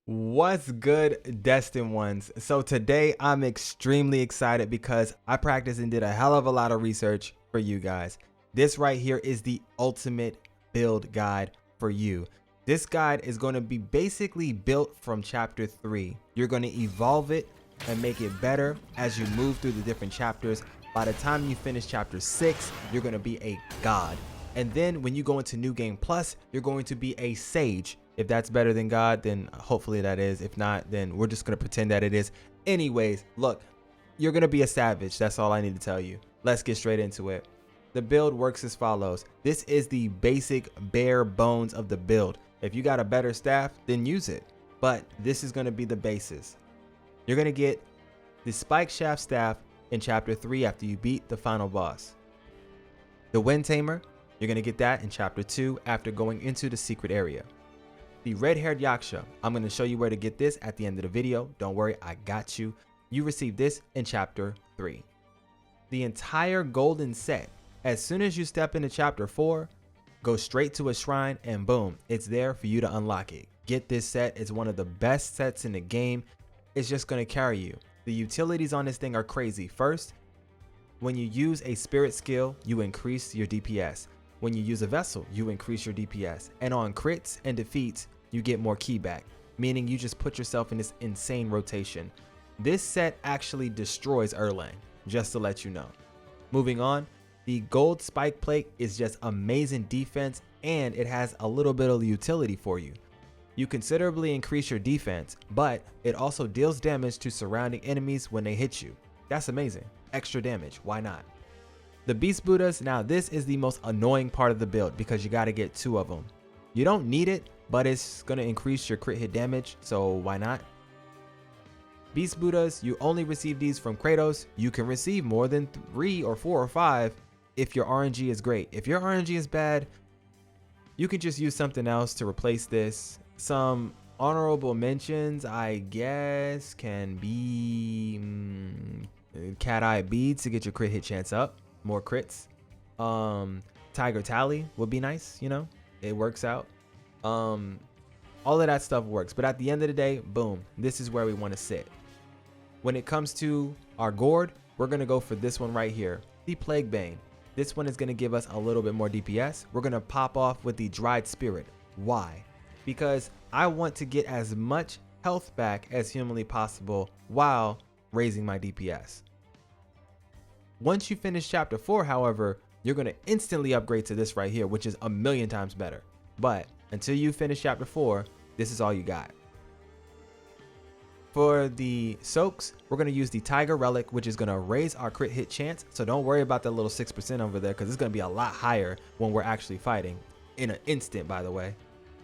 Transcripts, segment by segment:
What's good, Destined Ones? So today I'm extremely excited because I practiced and did a hell of a lot of research for you guys. This right here is the ultimate build guide for you. This guide is going to be basically built from chapter 3. You're going to evolve it and make it better as you move through the different chapters. By the time you finish chapter 6, you're going to be a god. And then when you go into New Game Plus, you're going to be a sage. If that's better than God, then hopefully that is. If not, then we're just going to pretend that it is. Anyways, look, you're going to be a savage. That's all I need to tell you. Let's get straight into it. The build works as follows. This is the basic bare bones of the build. If you got a better staff, then use it. But this is going to be the basis. You're going to get the Spike Shaft staff in chapter 3 after you beat the final boss. The Wind Tamer, you're going to get that in chapter 2 after going into the secret area. The Haired Yaksha, I'm going to show you where to get this at the end of the video. Don't worry, I got you. You receive this in chapter 3. The entire golden set, as soon as you step into chapter 4, go straight to a shrine and boom, it's there for you to unlock it. Get this set. It's one of the best sets in the game. It's just going to carry you. The utilities on this thing are crazy. First, when you use a spirit skill, you increase your DPS. When you use a vessel, you increase your DPS. And on crits and defeats, you get more ki back, meaning you just put yourself in this insane rotation. This set actually destroys Erlang, just to let you know. Moving on, the gold spike plate is just amazing defense, and it has a little bit of utility for you. You considerably increase your defense, but it also deals damage to surrounding enemies when they hit you. That's amazing. Extra damage, why not? The Beast Buddhas, now this is the most annoying part of the build because you got to get 2 of them. You don't need it, but it's going to increase your crit hit damage, so why not? Beast Buddhas, you only receive these from Kratos. You can receive more than 3 or 4 or 5 if your RNG is great. If your RNG is bad, you can just use something else to replace this. Some honorable mentions, I guess, can be Cat Eye Beads to get your crit hit chance up. More crits. Tiger Tally would be nice, you know, it works out. All of that stuff works, but at the end of the day, boom, this is where we want to sit. When it comes to our gourd, we're going to go for this one right here, the Plague Bane. This one is going to give us a little bit more DPS. We're going to pop off with the Dried Spirit. Why? Because I want to get as much health back as humanly possible while raising my DPS. Once you finish chapter 4, however, you're going to instantly upgrade to this right here, which is a million times better. But until you finish chapter 4, this is all you got. For the soaks, we're going to use the Tiger Relic, which is going to raise our crit hit chance. So don't worry about that little 6% over there, because it's going to be a lot higher when we're actually fighting in an instant, by the way.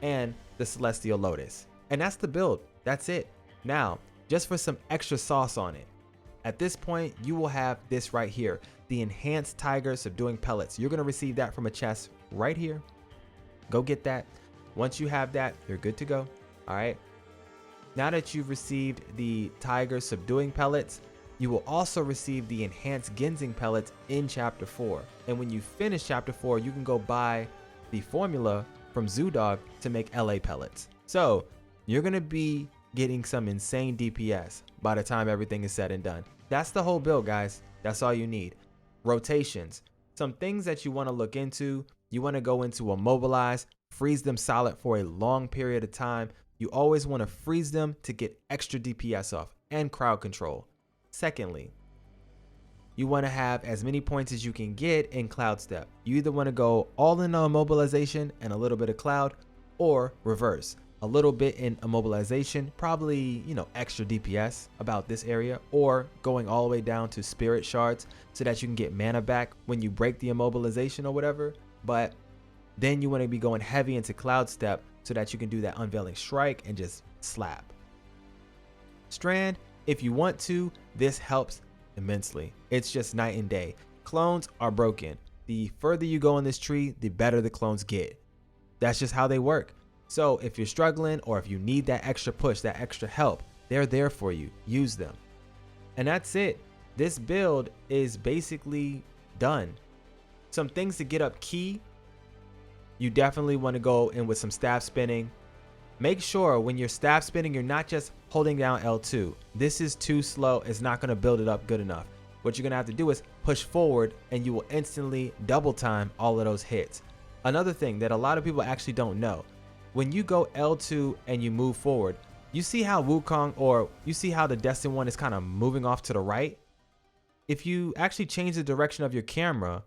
And the Celestial Lotus. And that's the build. That's it. Now, just for some extra sauce on it, at this point, you will have this right here, the Enhanced Tiger Subduing Pellets. You're going to receive that from a chest right here. Go get that. Once you have that, you're good to go. All right. Now that you've received the Tiger Subduing Pellets, you will also receive the Enhanced Ginseng Pellets in chapter 4. And when you finish chapter 4, you can go buy the formula from Zoodog to make LA pellets. So you're going to be getting some insane DPS by the time everything is said and done. That's the whole build, guys. That's all you need. Rotations. Some things that you want to look into. You want to go into Immobilize, freeze them solid for a long period of time. You always want to freeze them to get extra DPS off and crowd control. Secondly, you want to have as many points as you can get in Cloud Step. You either want to go all in on Immobilization and a little bit of Cloud, or reverse. A little bit in Immobilization, probably, you know, extra DPS about this area, or going all the way down to Spirit Shards so that you can get mana back when you break the Immobilization or whatever. But then you want to be going heavy into Cloud Step so that you can do that Unveiling Strike and just slap. Strand, if you want to, this helps immensely. It's just night and day. Clones are broken. The further you go in this tree, the better the clones get. That's just how they work. So if you're struggling or if you need that extra push, that extra help, they're there for you. Use them. And that's it. This build is basically done. Some things to get up ki. You definitely want to go in with some staff spinning, Make sure when you're staff spinning, you're not just holding down L2. This is too slow. It's not going to build it up good enough. What you're going to have to do is push forward and you will instantly double time all of those hits. Another thing that a lot of people actually don't know, when you go L2 and you move forward, you see how Wukong, or you see how the Destined One is kind of moving off to the right? If you actually change the direction of your camera,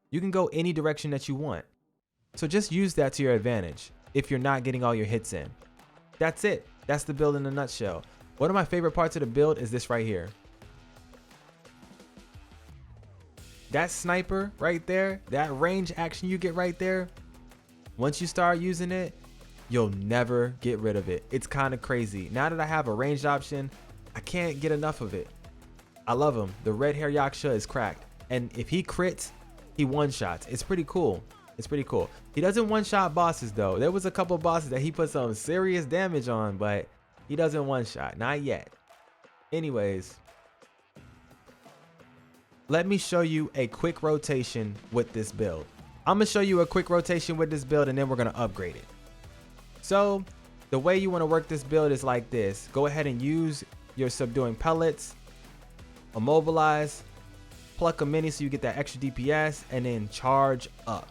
you can go any direction that you want. So just use that to your advantage if you're not getting all your hits in. That's it. That's the build in a nutshell. One of my favorite parts of the build is this right here. That sniper right there, that range action you get right there, once you start using it, you'll never get rid of it. It's kind of crazy. Now that I have a ranged option, I can't get enough of it. I love him. The red Haired Yaksha is cracked. And if he crits, he one-shots. It's pretty cool. It's pretty cool. He doesn't one-shot bosses though. There was a couple bosses that he put some serious damage on, but he doesn't one-shot. Not yet. Anyways, let me show you a quick rotation with this build. I'm going to show you a quick rotation with this build and then we're going to upgrade it. So the way you want to work this build is like this. Go ahead and use your subduing pellets, immobilize, pluck a mini so you get that extra DPS, and then charge up.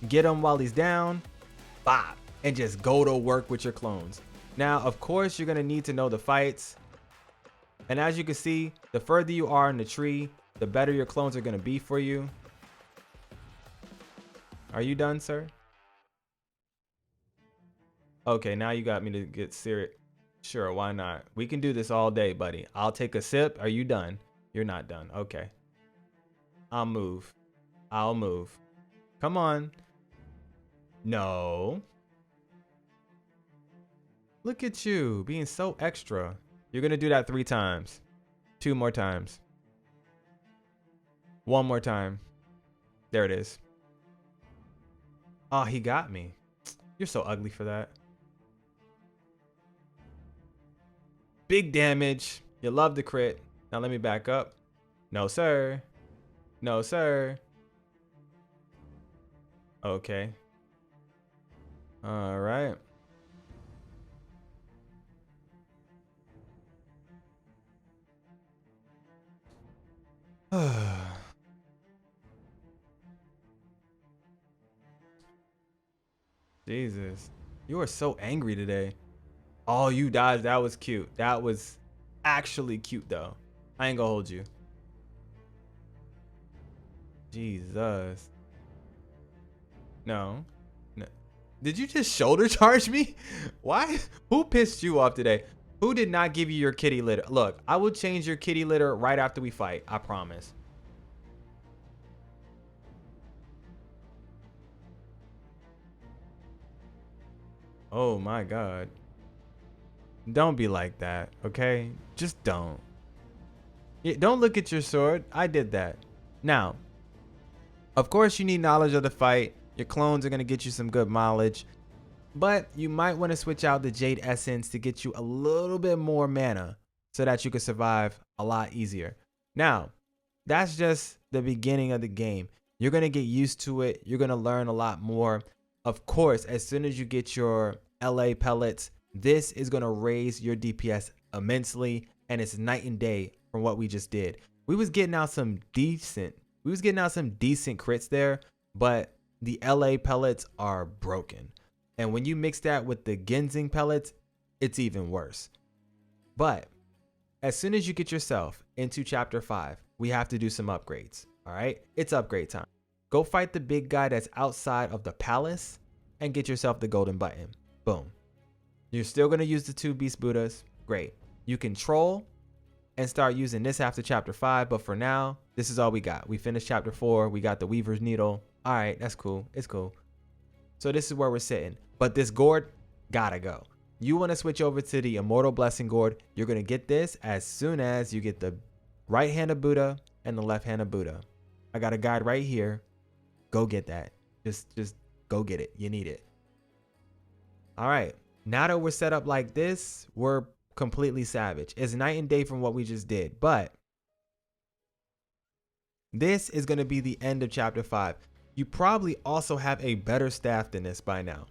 Get him while he's down, bop, and just go to work with your clones. Now, of course, you're going to need to know the fights. And as you can see, the further you are in the tree, the better your clones are going to be for you. Are you done, sir? Okay, now you got me to get serious. Sure, why not? We can do this all day, buddy. I'll take a sip. Are you done? You're not done. Okay. I'll move. I'll move. Come on. No. Look at you being so extra. You're going to do that 3 times. 2 more times. 1 more time. There it is. Oh, he got me. You're so ugly for that. Big damage. You love the crit. Now let me back up. No, sir. No, sir. Okay. All right. Jesus. You are so angry today. Oh, you dodged. That was cute. That was actually cute, though. I ain't gonna hold you. Jesus. No. No. Did you just shoulder charge me? Why? Who pissed you off today? Who did not give you your kitty litter? Look, I will change your kitty litter right after we fight. I promise. Oh my God. Don't be like that, okay? Just don't. Yeah, don't look at your sword. I did that. Now, of course you need knowledge of the fight. Your clones are going to get you some good mileage. But you might want to switch out the Jade Essence to get you a little bit more mana so that you can survive a lot easier. Now, that's just the beginning of the game. You're going to get used to it. You're going to learn a lot more. Of course, as soon as you get your LA pellets, this is going to raise your DPS immensely, and it's night and day from what we just did. We was getting out some decent crits there, but the LA pellets are broken. And when you mix that with the Ginseng pellets, it's even worse. But as soon as you get yourself into chapter 5, we have to do some upgrades. All right, it's upgrade time. Go fight the big guy that's outside of the palace and get yourself the golden button. Boom. You're still going to use the 2 Beast Buddhas. Great. You can troll and start using this after chapter 5. But for now, this is all we got. We finished chapter 4. We got the Weaver's Needle. All right, that's cool. It's cool. So this is where we're sitting. But this gourd gotta go. You want to switch over to the Immortal Blessing gourd. You're going to get this as soon as you get the right hand of Buddha and the left hand of Buddha. I got a guide right here. Go get that. Just go get it. You need it. All right. Now that we're set up like this, we're completely savage. It's night and day from what we just did. But this is going to be the end of chapter 5. You probably also have a better staff than this by now.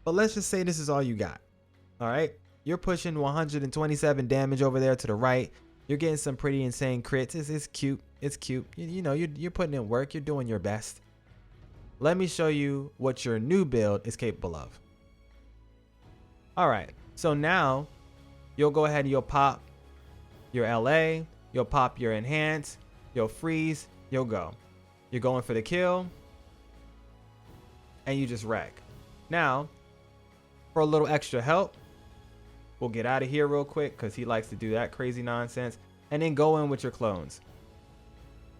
But let's just say this is all you got. All right. You're pushing 127 damage over there to the right. You're getting some pretty insane crits. It's cute. It's cute. You know, you're putting in work. You're doing your best. Let me show you what your new build is capable of. All right. So now you'll go ahead and you'll pop your LA. You'll pop your enhance. You'll freeze. You'll go. You're going for the kill. And you just wreck. Now, for a little extra help, we'll get out of here real quick because he likes to do that crazy nonsense. And then go in with your clones.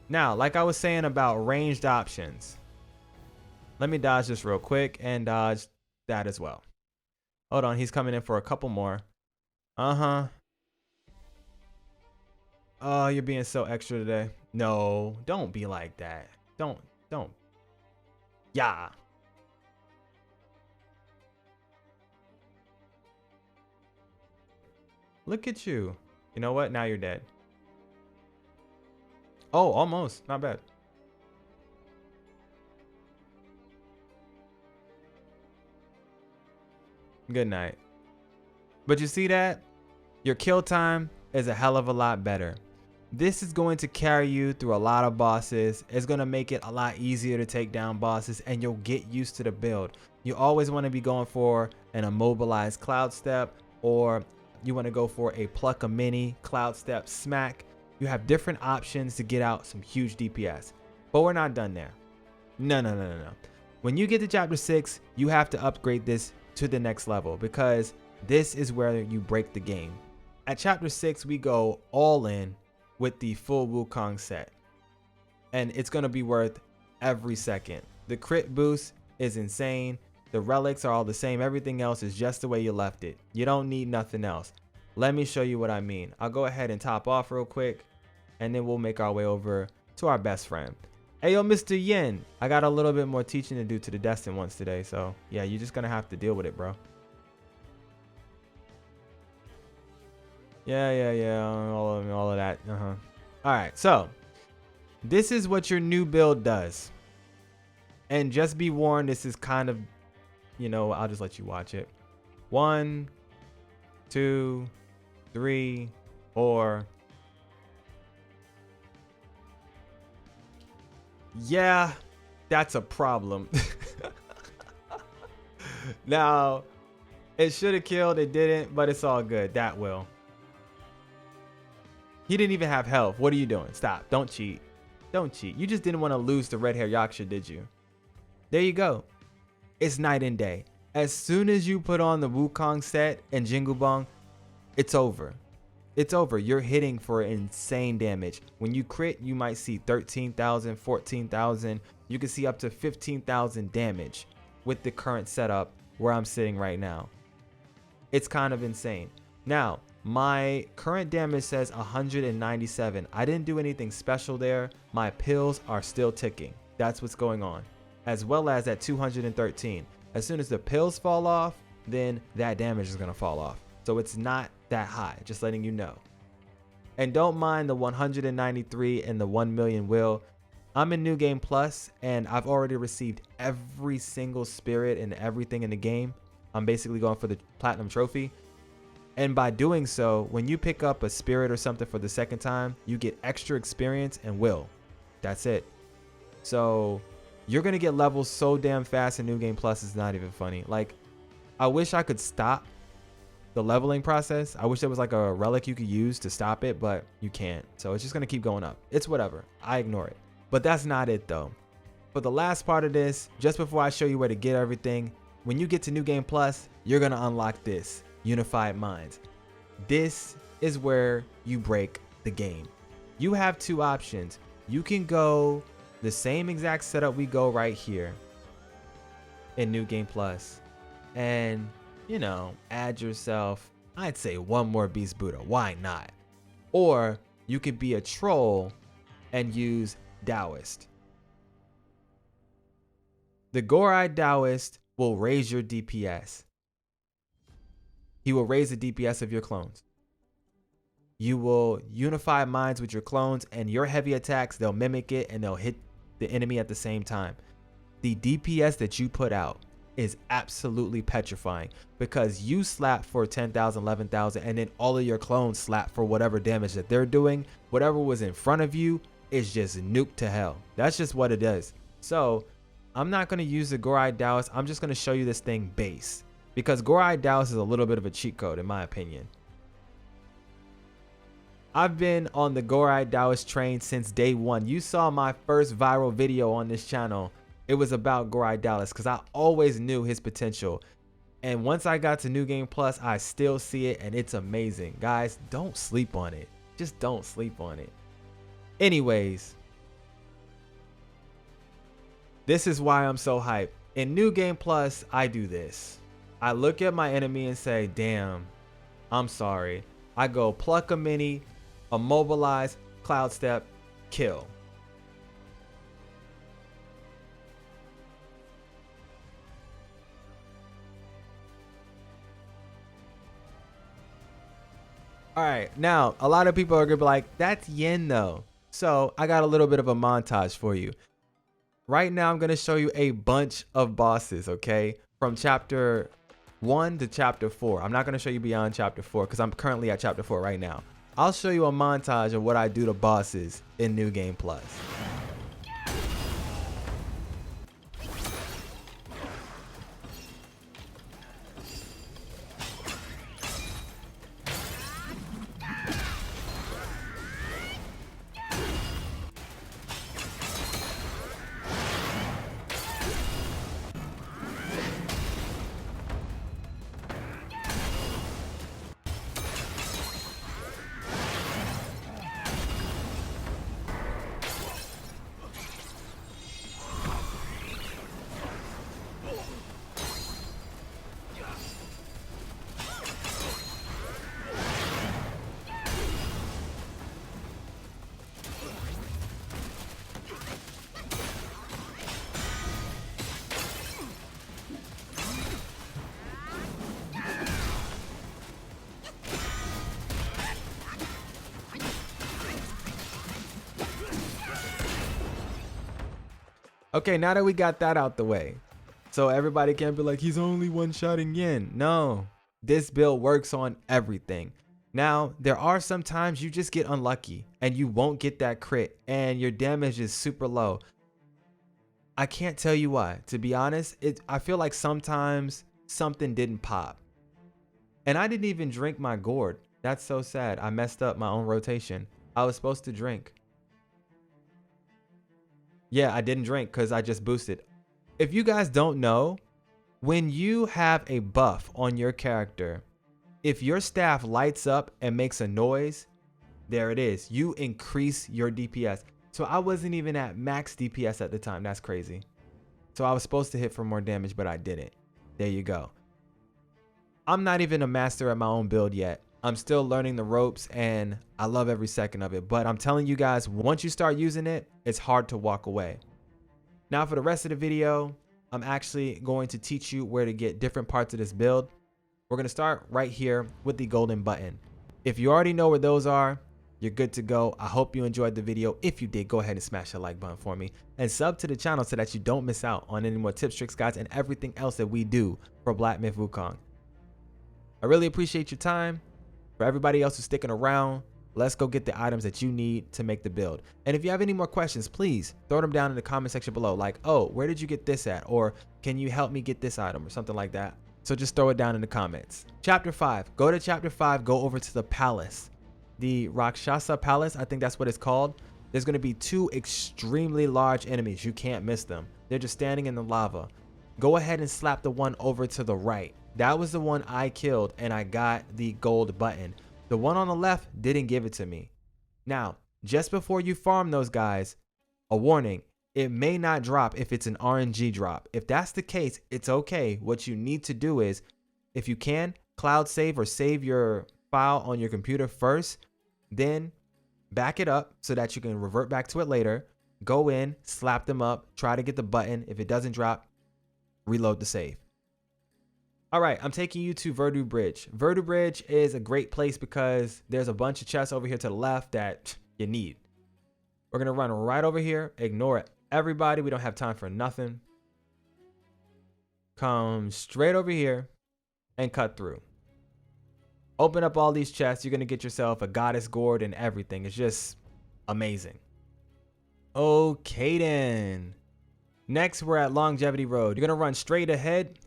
Now, like I was saying about ranged options, let me dodge this real quick and dodge that as well. Hold on, he's coming in for a couple more. Uh-huh. Oh, you're being so extra today. No, don't be like that. Don't. Yeah. Look at you. You know what? Now you're dead. Oh, almost. Not bad. Good night. But you see that? Your kill time is a hell of a lot better. This is going to carry you through a lot of bosses. It's going to make it a lot easier to take down bosses, and you'll get used to the build. You always want to be going for an immobilized cloud step, or you want to go for a pluck a mini cloud step smack. You have different options to get out some huge DPS. But we're not done there. No. When you get to chapter 6, you have to upgrade this to the next level, because this is where you break the game. At chapter 6, we go all in with the full Wukong set. And it's going to be worth every second. The crit boost is insane. The relics are all the same. Everything else is just the way you left it. You don't need nothing else. Let me show you what I mean. I'll go ahead and top off real quick, and then we'll make our way over to our best friend. Hey, yo, Mr. Yin. I got a little bit more teaching to do to the destined ones today. So, yeah, you're just going to have to deal with it, bro. Yeah. All of that. All right. So, this is what your new build does. And just be warned, this is kind of, you know, I'll just let you watch it. 1, 2, 3, 4. Yeah, that's a problem. Now, it should have killed. It didn't, but it's all good. That will. He didn't even have health. What are you doing? Stop. Don't cheat. Don't cheat. You just didn't want to lose to Haired Yaksha, did you? There you go. It's night and day. As soon as you put on the Wukong set and Jingle Bong, it's over. It's over. You're hitting for insane damage. When you crit, you might see 13,000, 14,000. You can see up to 15,000 damage with the current setup where I'm sitting right now. It's kind of insane. Now, my current damage says 197. I didn't do anything special there. My pills are still ticking. That's what's going on. As well as at 213. As soon as the pills fall off, then that damage is going to fall off. So it's not that high, just letting you know. And don't mind the 193 and the 1 million will. I'm in New Game Plus, and I've already received every single spirit and everything in the game. I'm basically going for the platinum trophy. And by doing so, when you pick up a spirit or something for the second time, you get extra experience and will. That's it. So you're going to get levels so damn fast in New Game Plus, it's not even funny. Like, I wish I could stop the leveling process. I wish there was like a relic you could use to stop it, but you can't. So it's just going to keep going up. It's whatever. I ignore it. But that's not it though. For the last part of this, just before I show you where to get everything, when you get to New Game Plus, you're going to unlock this. Unified Minds. This is where you break the game. You have two options. You can go the same exact setup we go right here in New Game Plus and, you know, add yourself, I'd say, one more Beast Buddha. Why not? Or you could be a troll and use Daoist. The Gore-Eyed Daoist will raise your DPS. He will raise the DPS of your clones. You will unify minds with your clones, and your heavy attacks, they'll mimic it and they'll hit the enemy at the same time. The DPS that you put out is absolutely petrifying because you slap for 10,000, 11,000, and then all of your clones slap for whatever damage that they're doing. Whatever was in front of you is just nuked to hell. That's just what it is. So I'm not going to use the Gore-Eyed Daoist. I'm just going to show you this thing base because Gore-Eyed Daoist is a little bit of a cheat code in my opinion. I've been on the Gore-Eyed Daoist train since day one. You saw my first viral video on this channel. It was about Gore-Eyed Daoist because I always knew his potential. And once I got to New Game Plus, I still see it and it's amazing. Guys, don't sleep on it. Just don't sleep on it. Anyways, this is why I'm so hyped. In New Game Plus, I do this. I look at my enemy and say, damn, I'm sorry. I go pluck a mini, immobilize, cloud step, kill. All right, now a lot of people are gonna be like, that's Yin though. So I got a little bit of a montage for you. Right now, I'm gonna show you a bunch of bosses, okay? From chapter 1 to chapter 4. I'm not gonna show you beyond chapter 4 because I'm currently at chapter 4 right now. I'll show you a montage of what I do to bosses in New Game Plus. Okay, now that we got that out the way, so everybody can't be like, he's only one-shotting Yin. No, this build works on everything. Now, there are some times you just get unlucky and you won't get that crit and your damage is super low. I can't tell you why. To be honest, I feel like sometimes something didn't pop. And I didn't even drink my gourd. That's so sad. I messed up my own rotation. I was supposed to drink. Yeah, I didn't drink because I just boosted. If you guys don't know, when you have a buff on your character, if your staff lights up and makes a noise, there it is. You increase your DPS. So I wasn't even at max DPS at the time. That's crazy. So I was supposed to hit for more damage, but I didn't. There you go. I'm not even a master at my own build yet. I'm still learning the ropes and I love every second of it. But I'm telling you guys, once you start using it, it's hard to walk away. Now for the rest of the video, I'm actually going to teach you where to get different parts of this build. We're going to start right here with the golden button. If you already know where those are, you're good to go. I hope you enjoyed the video. If you did, go ahead and smash the like button for me and sub to the channel so that you don't miss out on any more tips, tricks, guides, and everything else that we do for Black Myth Wukong. I really appreciate your time. For everybody else who's sticking around, let's go get the items that you need to make the build. And if you have any more questions, please throw them down in the comment section below. Like, oh, where did you get this at? Or can you help me get this item or something like that? So just throw it down in the comments. Chapter 5. Go to chapter 5. Go over to the palace. The Rakshasa Palace, I think that's what it's called. There's going to be 2 extremely large enemies. You can't miss them. They're just standing in the lava. Go ahead and slap the one over to the right. That was the one I killed and I got the gold button. The one on the left didn't give it to me. Now, just before you farm those guys, a warning, it may not drop if it's an RNG drop. If that's the case, it's okay. What you need to do is, if you can, cloud save or save your file on your computer first, then back it up so that you can revert back to it later. Go in, slap them up, try to get the button. If it doesn't drop, reload the save. All right, I'm taking you to Verdure Bridge. Verdure Bridge is a great place because there's a bunch of chests over here to the left that you need. We're going to run right over here. Ignore everybody. We don't have time for nothing. come straight over here and cut through. Open up all these chests. You're going to get yourself a goddess gourd and everything. It's just amazing. Okay then. Next, we're at Longevity Road. You're going to run straight ahead.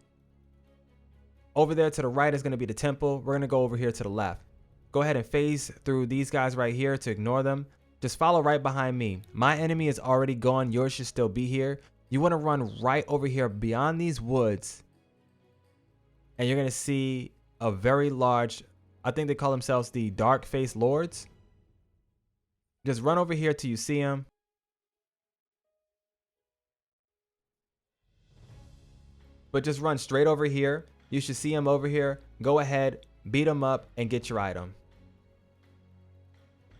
Over there to the right is going to be the temple. We're going to go over here to the left. Go ahead and phase through these guys right here to ignore them. Just follow right behind me. My enemy is already gone. Yours should still be here. You want to run right over here beyond these woods. And you're going to see a very large, I think they call themselves the Dark Face Lords. Just run over here till you see them. But just run straight over here. You should see him over here. Go ahead, beat him up, and get your item.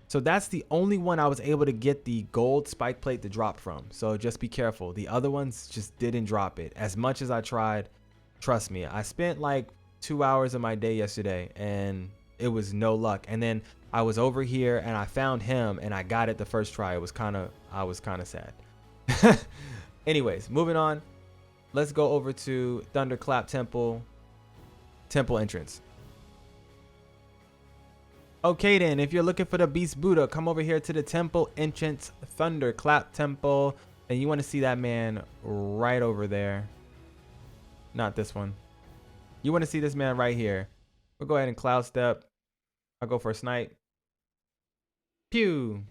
So that's the only one I was able to get the gold spike plate to drop from. So just be careful. The other ones just didn't drop it. As much as I tried, trust me, I spent like 2 hours of my day yesterday and it was no luck. And then I was over here and I found him and I got it the first try. I was kind of sad. Anyways, moving on. Let's go over to Thunderclap Temple entrance. Okay then, if you're looking for the Beast Buddha, come over here to the temple entrance, Thunderclap Temple, and you want to see that man right over there. Not this one. You want to see this man right here. We'll go ahead and cloud step. I'll go for a snipe. Pew!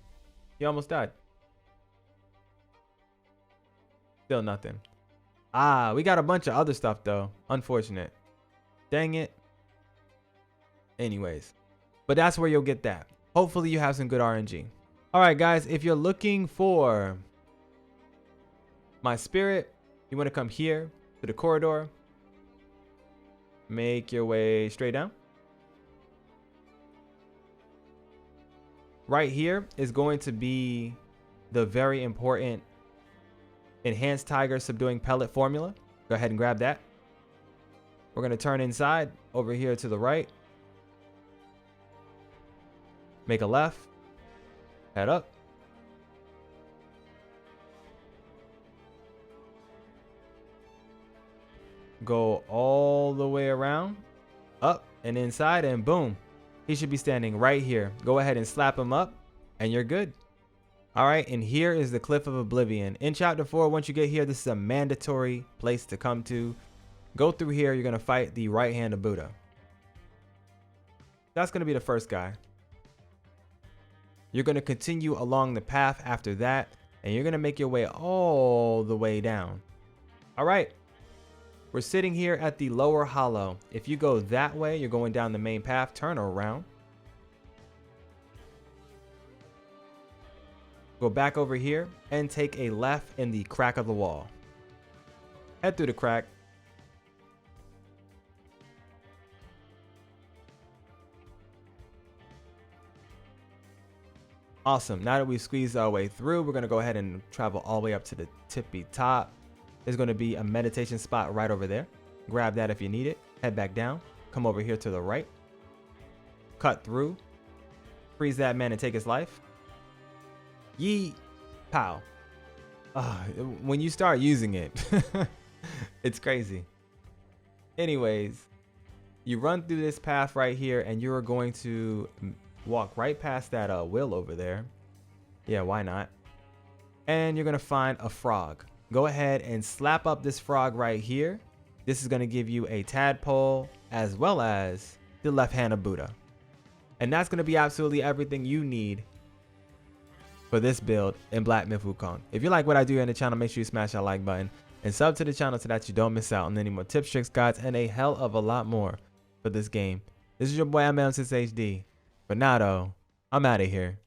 He almost died. Still nothing. Ah, we got a bunch of other stuff though. Unfortunate. Dang it. Anyways. But that's where you'll get that. Hopefully you have some good RNG. Alright guys, if you're looking for my spirit, you want to come here to the corridor. Make your way straight down. Right here is going to be the very important Enhanced Tiger Subduing Pellet formula. Go ahead and grab that. We're going to turn inside over here to the right. Make a left. Head up. Go all the way around. Up and inside and boom. He should be standing right here. Go ahead and slap him up and you're good. Alright, and here is the Cliff of Oblivion. In Chapter 4, once you get here, this is a mandatory place to come to. Go through here, you're going to fight the right hand of Buddha. That's going to be the first guy. You're going to continue along the path after that, and you're going to make your way all the way down. Alright, we're sitting here at the lower hollow. If you go that way, you're going down the main path, turn around. Go back over here and take a left in the crack of the wall. Head through the crack. Awesome. Now that we've squeezed our way through, we're going to go ahead and travel all the way up to the tippy top. There's going to be a meditation spot right over there. Grab that if you need it. Head back down. Come over here to the right. Cut through. Freeze that man and take his life. Yeet. Pow. When you start using it, it's crazy. Anyways, you run through this path right here and you're going to walk right past that wheel over there. Yeah, why not? And you're going to find a frog. Go ahead and slap up this frog right here. This is going to give you a tadpole as well as the left hand of Buddha. And that's going to be absolutely everything you need for this build in Black Myth Wukong. If you like what I do here on the channel, make sure you smash that like button and sub to the channel so that you don't miss out on any more tips, tricks, guides, and a hell of a lot more for this game. This is your boy, I'm HD. But now though, I'm out of here.